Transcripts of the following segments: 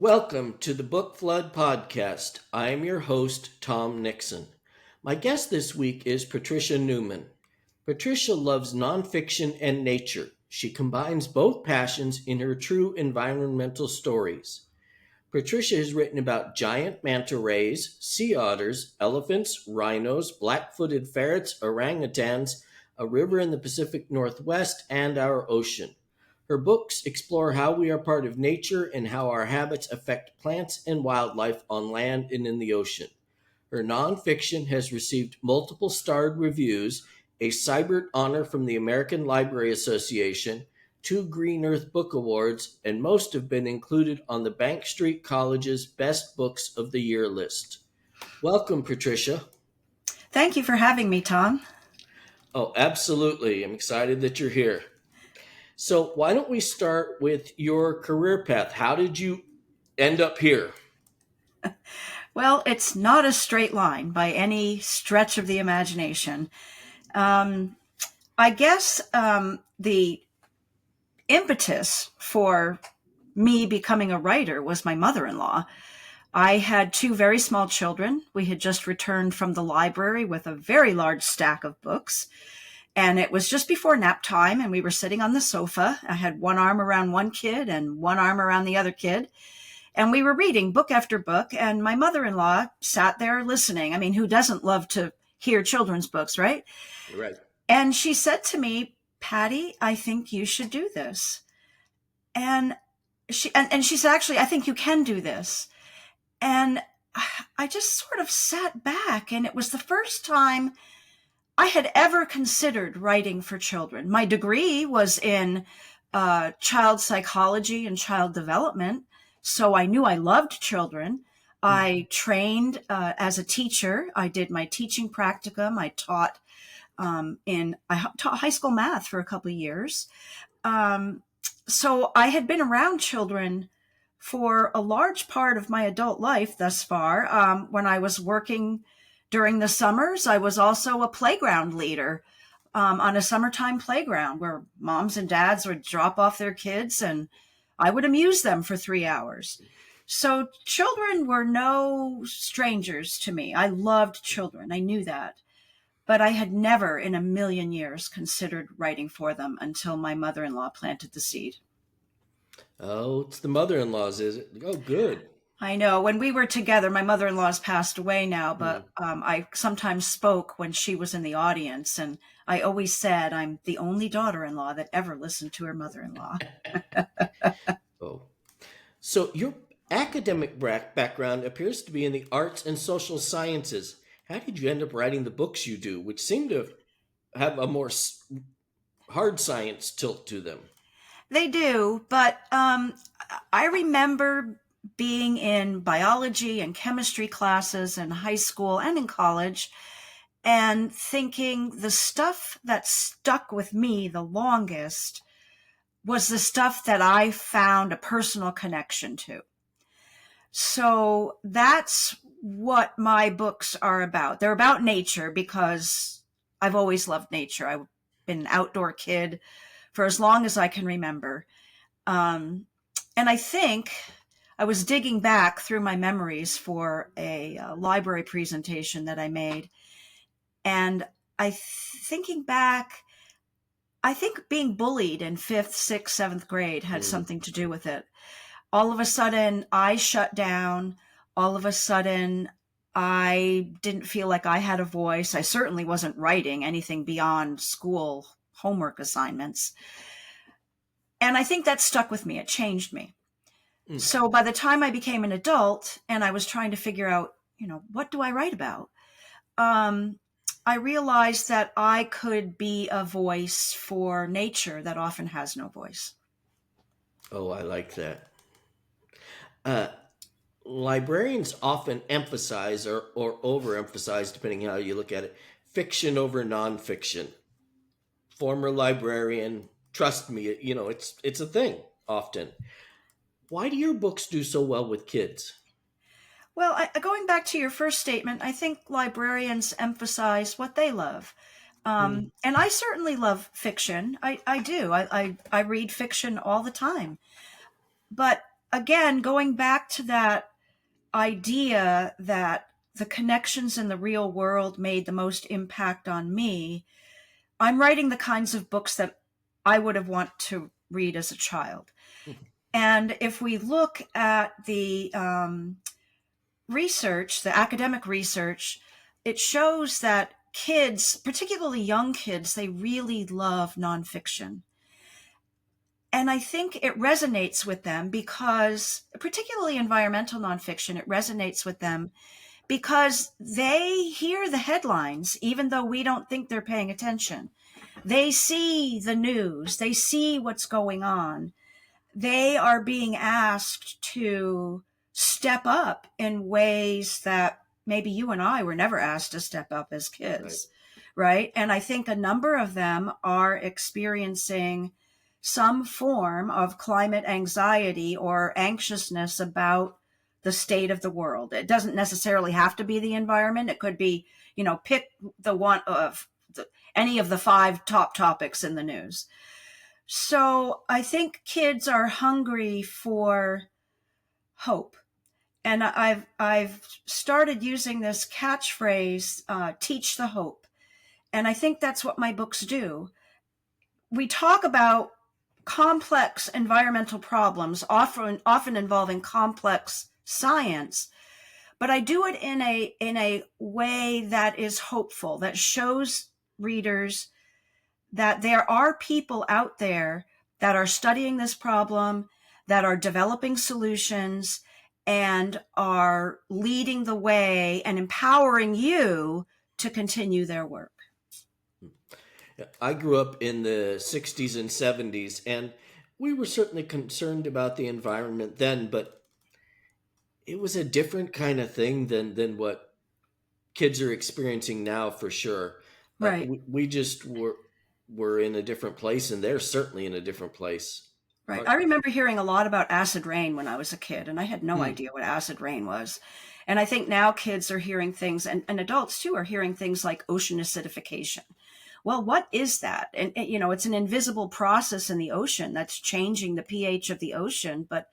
Welcome to the Book Flood Podcast. I am your host, Tom Nixon. My guest this week is Patricia Newman. Patricia loves nonfiction and nature. She combines both passions in her true environmental stories. Patricia has written about giant manta rays, sea otters, elephants, rhinos, black-footed ferrets, orangutans, a river in the Pacific Northwest, and our ocean. Her books explore how we are part of nature and how our habits affect plants and wildlife on land and in the ocean. Her nonfiction has received multiple starred reviews, a Sibert Honor from the American Library Association, two Green Earth Book Awards, and most have been included on the Bank Street College's Best Books of the Year list. Welcome, Patricia. Thank you for having me, Tom. Oh, absolutely. I'm excited that you're here. So why don't we start with your career path? How did you end up here? Well, it's not a straight line by any stretch of the imagination. I guess the impetus for me becoming a writer was my mother-in-law. I had two very small children. We had just returned from the library with a very large stack of books. And it was just before nap time, and we were sitting on the sofa. I had one arm around one kid and one arm around the other kid. And we were reading book after book, and my mother-in-law sat there listening. I mean, who doesn't love to hear children's books, right? Right. And she said to me, "Patty, I think you should do this." And she said, "Actually, I think you can do this." And I just sort of sat back, and it was the first time I had ever considered writing for children. My degree was in child psychology and child development, so I knew I loved children. I trained as a teacher. I did my teaching practicum. I taught high school math for a couple of years. So I had been around children for a large part of my adult life thus far. When I was working during the summers, I was also a playground leader on a summertime playground where moms and dads would drop off their kids and I would amuse them for 3 hours. So children were no strangers to me. I loved children. I knew that. But I had never in a million years considered writing for them until my mother-in-law planted the seed. Oh, it's the mother-in-law's, is it? Oh, good. I know. When we were together, my mother-in-law's passed away now, but I sometimes spoke when she was in the audience, and I always said I'm the only daughter-in-law that ever listened to her mother-in-law. Oh. So your academic background appears to be in the arts and social sciences. How did you end up writing the books you do, which seem to have a more hard science tilt to them? They do, but I remember being in biology and chemistry classes in high school and in college and thinking the stuff that stuck with me the longest was the stuff that I found a personal connection to. So that's what my books are about. They're about nature because I've always loved nature. I've been an outdoor kid for as long as I can remember. And I think I was digging back through my memories for a library presentation that I made. And thinking back, I think being bullied in 5th, 6th, 7th grade had something to do with it. All of a sudden, I shut down. All of a sudden, I didn't feel like I had a voice. I certainly wasn't writing anything beyond school homework assignments. And I think that stuck with me. It changed me. So by the time I became an adult and I was trying to figure out, what do I write about? I realized that I could be a voice for nature that often has no voice. Oh, I like that. Librarians often emphasize or overemphasize, depending on how you look at it, fiction over nonfiction. Former librarian, trust me, it's a thing often. Why do your books do so well with kids? Well, going back to your first statement, I think librarians emphasize what they love. And I certainly love fiction. I do. I read fiction all the time. But again, going back to that idea that the connections in the real world made the most impact on me, I'm writing the kinds of books that I would have wanted to read as a child. And if we look at the research, the academic research, it shows that kids, particularly young kids, they really love nonfiction. And I think it resonates with them because, particularly environmental nonfiction, it resonates with them because they hear the headlines, even though we don't think they're paying attention. They see the news, they see what's going on. They are being asked to step up in ways that maybe you and I were never asked to step up as kids, right? And I think a number of them are experiencing some form of climate anxiety or anxiousness about the state of the world. It doesn't necessarily have to be the environment. It could be, pick the one of any of the 5 top topics in the news. So I think kids are hungry for hope. And I've started using this catchphrase, teach the hope. And I think that's what my books do. We talk about complex environmental problems, often involving complex science, but I do it in a way that is hopeful, that shows readers that there are people out there that are studying this problem, that are developing solutions, and are leading the way and empowering you to continue their work. I grew up in the 60s and 70s, and we were certainly concerned about the environment then, but it was a different kind of thing than what kids are experiencing now, for sure. Right. We just were in a different place, and they're certainly in a different place. Right. I remember hearing a lot about acid rain when I was a kid, and I had no idea what acid rain was. And I think now kids are hearing things, and adults too are hearing things like ocean acidification. Well, what is that? And, it's an invisible process in the ocean that's changing the pH of the ocean. But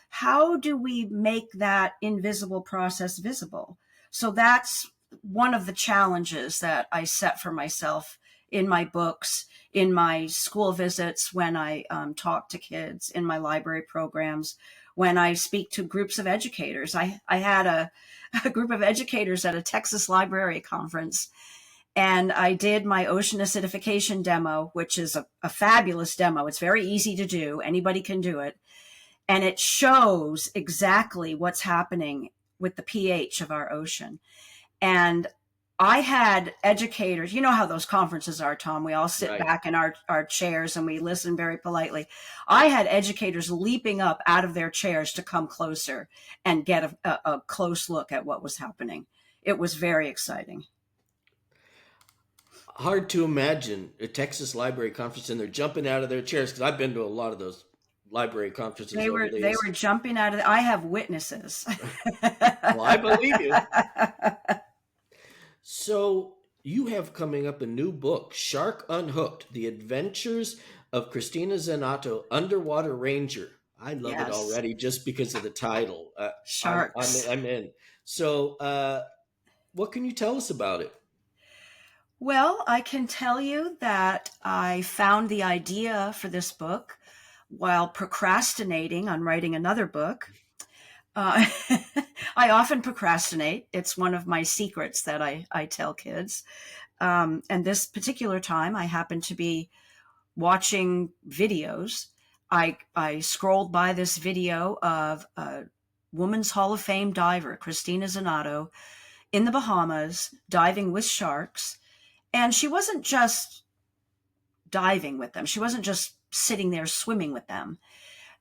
how do we make that invisible process visible? So that's one of the challenges that I set for myself in my books, in my school visits, when I talk to kids, in my library programs, when I speak to groups of educators. I had a group of educators at a Texas library conference, and I did my ocean acidification demo, which is a fabulous demo. It's very easy to do. Anybody can do it. And it shows exactly what's happening with the pH of our ocean. And I had educators, you know how those conferences are, Tom. We all sit back in our chairs and we listen very politely. I had educators leaping up out of their chairs to come closer and get a close look at what was happening. It was very exciting. Hard to imagine a Texas library conference and they're jumping out of their chairs, because I've been to a lot of those library conferences. They were jumping out of I have witnesses. Well, I believe you. So you have coming up a new book, Shark Unhooked: The Adventures of Christina Zenato, Underwater Ranger. I love it already just because of the title. Sharks. I'm in. So what can you tell us about it? Well, I can tell you that I found the idea for this book while procrastinating on writing another book. I often procrastinate. It's one of my secrets that I tell kids. And this particular time, I happened to be watching videos. I scrolled by this video of a Women's Hall of Fame diver, Christina Zenato, in the Bahamas, diving with sharks. And she wasn't just diving with them. She wasn't just sitting there swimming with them.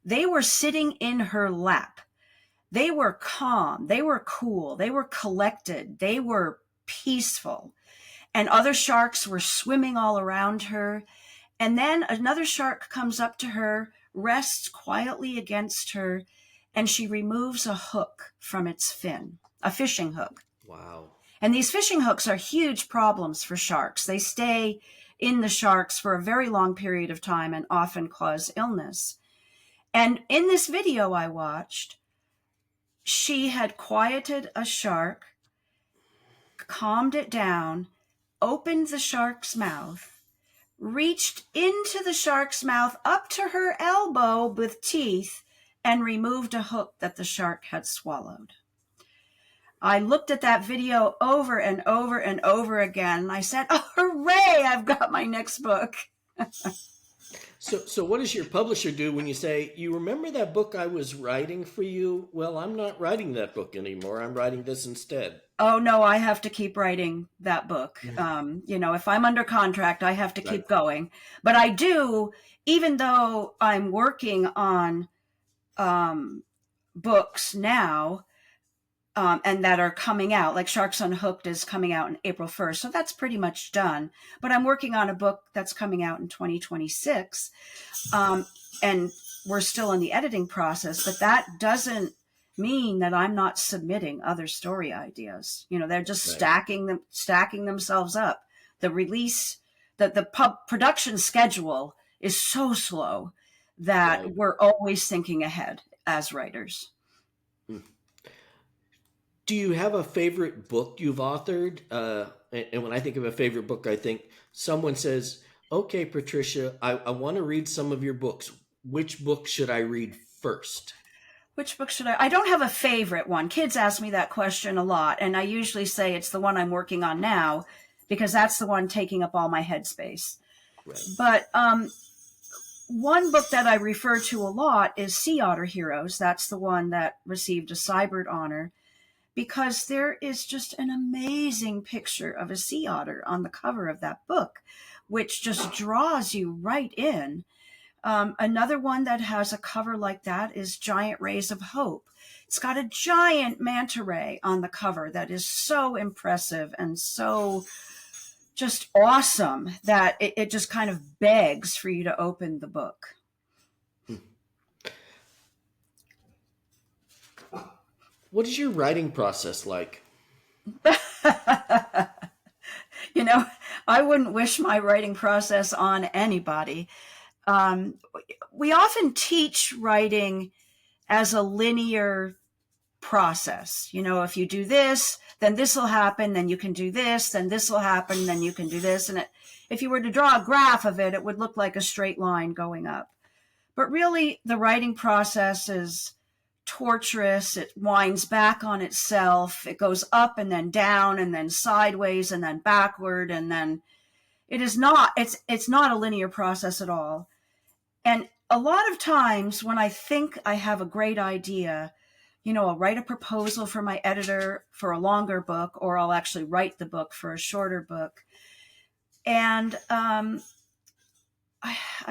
They were sitting in her lap. They were calm. They were cool. They were collected. They were peaceful. And other sharks were swimming all around her. And then another shark comes up to her, rests quietly against her, and she removes a hook from its fin, a fishing hook. Wow. And these fishing hooks are huge problems for sharks. They stay in the sharks for a very long period of time and often cause illness. And in this video I watched, she had quieted a shark, calmed it down, opened the shark's mouth, reached into the shark's mouth up to her elbow with teeth, and removed a hook that the shark had swallowed. I looked at that video over and over and over again, and I said, oh, hooray, I've got my next book. So what does your publisher do when you say, you remember that book I was writing for you? Well, I'm not writing that book anymore. I'm writing this instead. Oh, no, I have to keep writing that book. If I'm under contract, I have to keep going. But I do, even though I'm working on books now, and that are coming out, like Sharks Unhooked is coming out on April 1st. So that's pretty much done. But I'm working on a book that's coming out in 2026. And we're still in the editing process, but that doesn't mean that I'm not submitting other story ideas. They're just stacking themselves up. The release, the production schedule is so slow that we're always thinking ahead as writers. Do you have a favorite book you've authored? And when I think of a favorite book, I think someone says, okay, Patricia, I want to read some of your books. Which book should I read first? Which book should I don't have a favorite one. Kids ask me that question a lot. And I usually say it's the one I'm working on now, because that's the one taking up all my headspace. Right. But one book that I refer to a lot is Sea Otter Heroes. That's the one that received a Sibert Honor, because there is just an amazing picture of a sea otter on the cover of that book, which just draws you right in. Another one that has a cover like that is Giant Rays of Hope. It's got a giant manta ray on the cover that is so impressive and so just awesome that it just kind of begs for you to open the book. What is your writing process like? I wouldn't wish my writing process on anybody. We often teach writing as a linear process. If you do this, then this will happen, then you can do this, then this will happen, then you can do this. And if you were to draw a graph of it, it would look like a straight line going up. But really, the writing process is torturous. It winds back on itself. It goes up and then down and then sideways and then backward. And then it's not a linear process at all. And a lot of times when I think I have a great idea, I'll write a proposal for my editor for a longer book, or I'll actually write the book for a shorter book. And I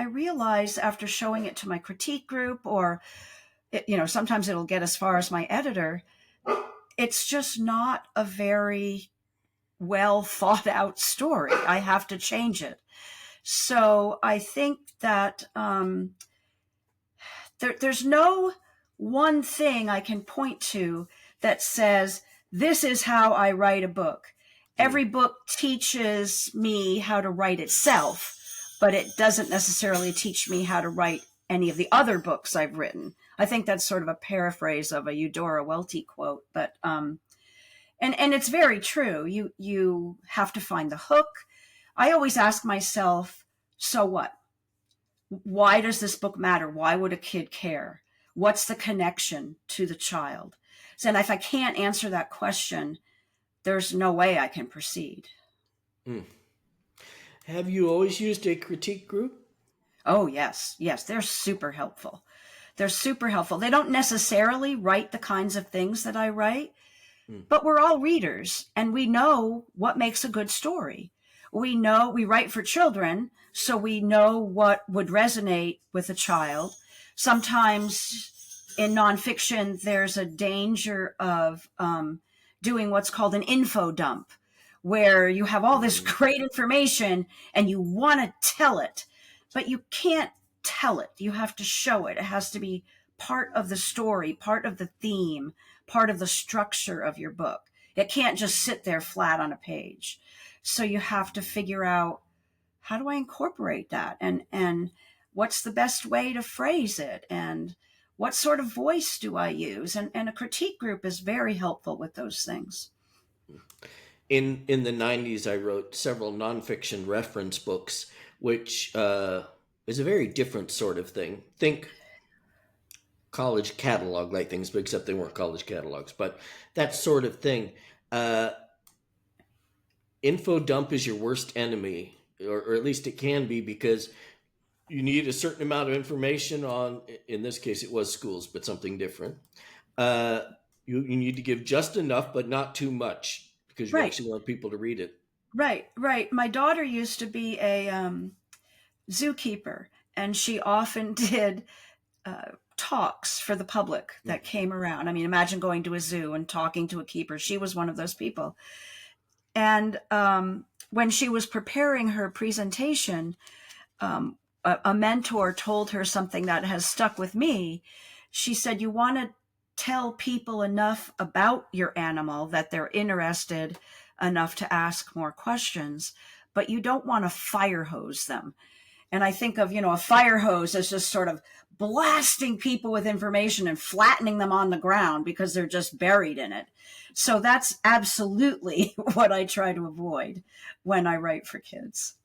realize after showing it to my critique group, or sometimes it'll get as far as my editor, it's just not a very well thought out story. I have to change it. So I think that there's no one thing I can point to that says, this is how I write a book. Every book teaches me how to write itself, but it doesn't necessarily teach me how to write any of the other books I've written. I think that's sort of a paraphrase of a Eudora Welty quote, but and it's very true. You have to find the hook. I always ask myself, so what? Why does this book matter? Why would a kid care? What's the connection to the child? So, and if I can't answer that question, there's no way I can proceed. Have you always used a critique group? Oh, yes. They're super helpful. They don't necessarily write the kinds of things that I write, but we're all readers and we know what makes a good story. We write for children, so we know what would resonate with a child. Sometimes in nonfiction, there's a danger of doing what's called an info dump, where you have all this great information and you want to tell it, but you can't tell it. You have to show it. It has to be part of the story, part of the theme, part of the structure of your book. It can't just sit there flat on a page. So you have to figure out, how do I incorporate that? And what's the best way to phrase it, and what sort of voice do I use? And a critique group is very helpful with those things. In the 90s, I wrote several nonfiction reference books, which is a very different sort of thing. Think college catalog like things, but except they weren't college catalogs, but that sort of thing. Uh, Info dump is your worst enemy, or at least it can be, because you need a certain amount of information on, in this case, it was schools, but something different. Uh, you need to give just enough, but not too much, because you Right, actually want people to read it. right. My daughter used to be a zookeeper, and she often did talks for the public that came around. I mean, imagine going to a zoo and talking to a keeper. She was one of those people. And when she was preparing her presentation, a mentor told her something that has stuck with me. She said, you want to tell people enough about your animal that they're interested enough to ask more questions, but you don't want to fire hose them. And I think of, a fire hose as just sort of blasting people with information and flattening them on the ground because they're just buried in it. So that's absolutely what I try to avoid when I write for kids.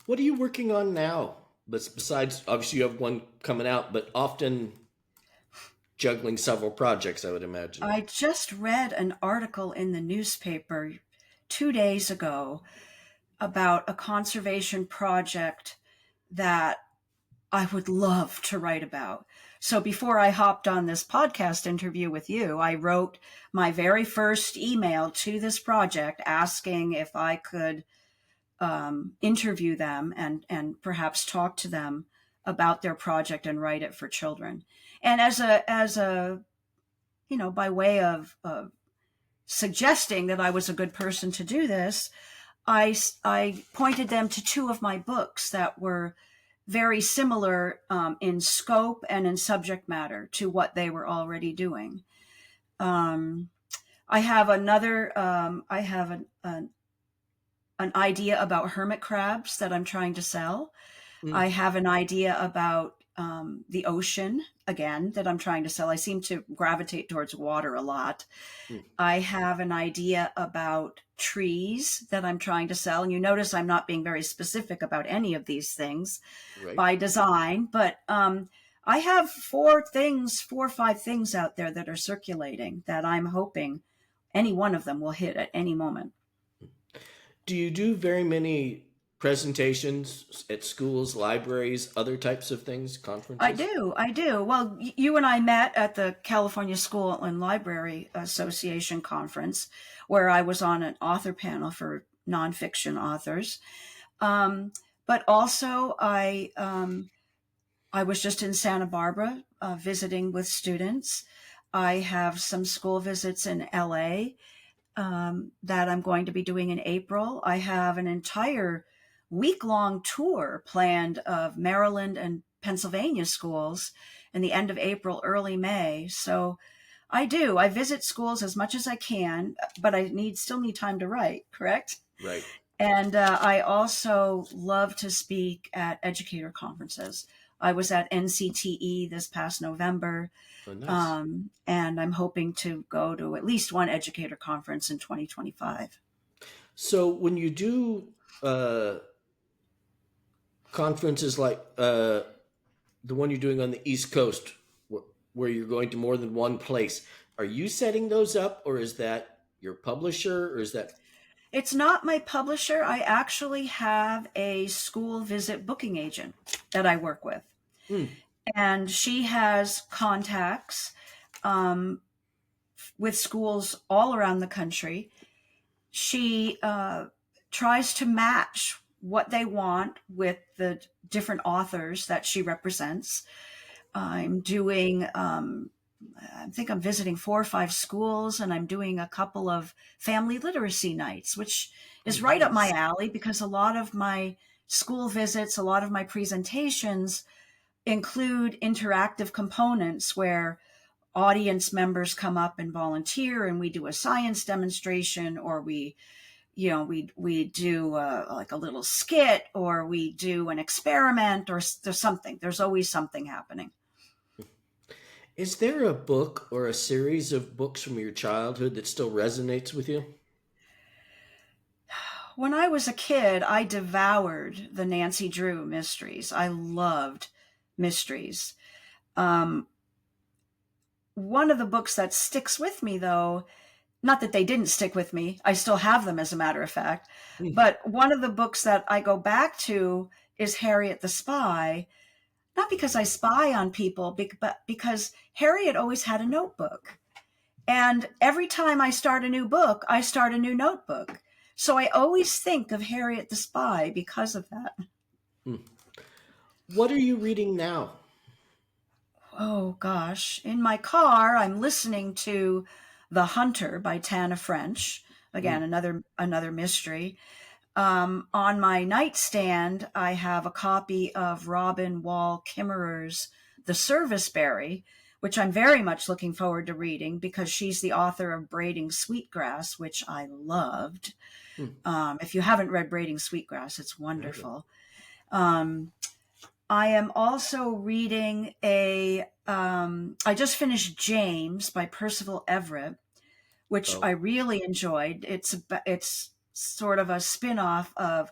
What are you working on now? Besides, obviously, you have one coming out, but often juggling several projects, I would imagine. I just read an article in the newspaper 2 days ago about a conservation project that I would love to write about. So before I hopped on this podcast interview with you, I wrote my very first email to this project asking if I could interview them and perhaps talk to them about their project and write it for children. And as a by way of suggesting that I was a good person to do this, I pointed them to two of my books that were very similar in scope and in subject matter to what they were already doing. I have an idea about hermit crabs that I'm trying to sell. I have an idea about the ocean, again, that I'm trying to sell. I seem to gravitate towards water a lot. I have an idea about trees that I'm trying to sell. And you notice I'm not being very specific about any of these things by design, but I have 4 or 5 things out there that are circulating that I'm hoping any one of them will hit at any moment. Do you do very many presentations at schools, libraries, other types of things, conferences? I do. Well, you and I met at the California School and Library Association conference, where I was on an author panel for nonfiction authors. But also, I was just in Santa Barbara visiting with students. I have some school visits in LA that I'm going to be doing in April. I have an entire week-long tour planned of Maryland and Pennsylvania schools in the end of April, early May. So I visit schools as much as I can, but I still need time to write, correct? Right. And I also love to speak at educator conferences. I was at NCTE this past November. Oh, nice. And I'm hoping to go to at least one educator conference in 2025. So when you do conferences like the one you're doing on the East Coast, where you're going to more than one place, are you setting those up, or is that your publisher, or is that? It's not my publisher. I actually have a school visit booking agent that I work with. And she has contacts with schools all around the country. She tries to match what they want with the different authors that she represents. I'm doing, I think I'm visiting 4 or 5 schools, and I'm doing a couple of family literacy nights, which is right up my alley, because a lot of my school visits, a lot of my presentations include interactive components where audience members come up and volunteer, and we do a science demonstration, or we we do like a little skit, or we do an experiment, or there's something. There's always something happening. Is there a book or a series of books from your childhood that still resonates with you? When I was a kid, I devoured the Nancy Drew mysteries. I loved mysteries. Um, One of the books that sticks with me, though, not that they didn't stick with me, I still have them as a matter of fact, Hmm. but one of the books that I go back to is Harriet the Spy, not because I spy on people, but because Harriet always had a notebook. And every time I start a new book, I start a new notebook. So I always think of Harriet the Spy because of that. Hmm. What are you reading now? Oh gosh. In my car, I'm listening to The Hunter by Tana French. Hmm. Again, another mystery. On my nightstand, I have a copy of Robin Wall Kimmerer's The Serviceberry, which I'm very much looking forward to reading because she's the author of Braiding Sweetgrass, which I loved. Hmm. If you haven't read Braiding Sweetgrass, it's I haven't. wonderful. Um, I am also reading I just finished James by Percival Everett, which I Oh. really enjoyed. It's sort of a spin-off of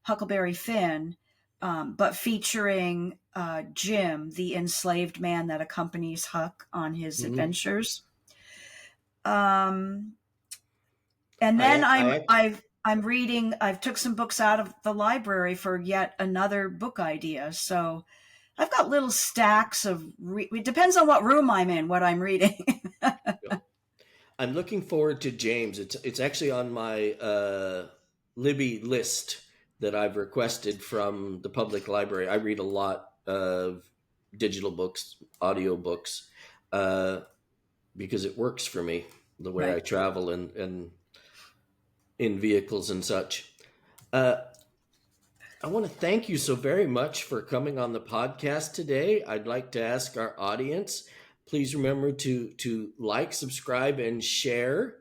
Huckleberry Finn, but featuring Jim, the enslaved man that accompanies Huck on his Hmm. adventures. Um, and then I I'm reading. I've took some books out of the library for yet another book idea. So I've got little stacks of. It depends on what room I'm in, what I'm reading. I'm looking forward to James. It's actually on my Libby list that I've requested from the public library. I read a lot of digital books, audio books, uh, because it works for me the way I Right. travel and in vehicles and such. Uh, I want to thank you so very much for coming on the podcast today. I'd like to ask our audience, please remember to like, subscribe, and share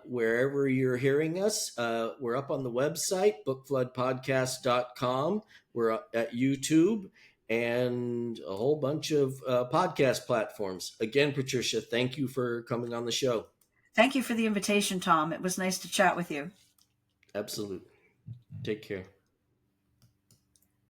wherever you're hearing us. We're up on the website, bookfloodpodcast.com. We're at YouTube and a whole bunch of podcast platforms. Again, Patricia, thank you for coming on the show. Thank you for the invitation, Tom. It was nice to chat with you. Absolutely. Take care.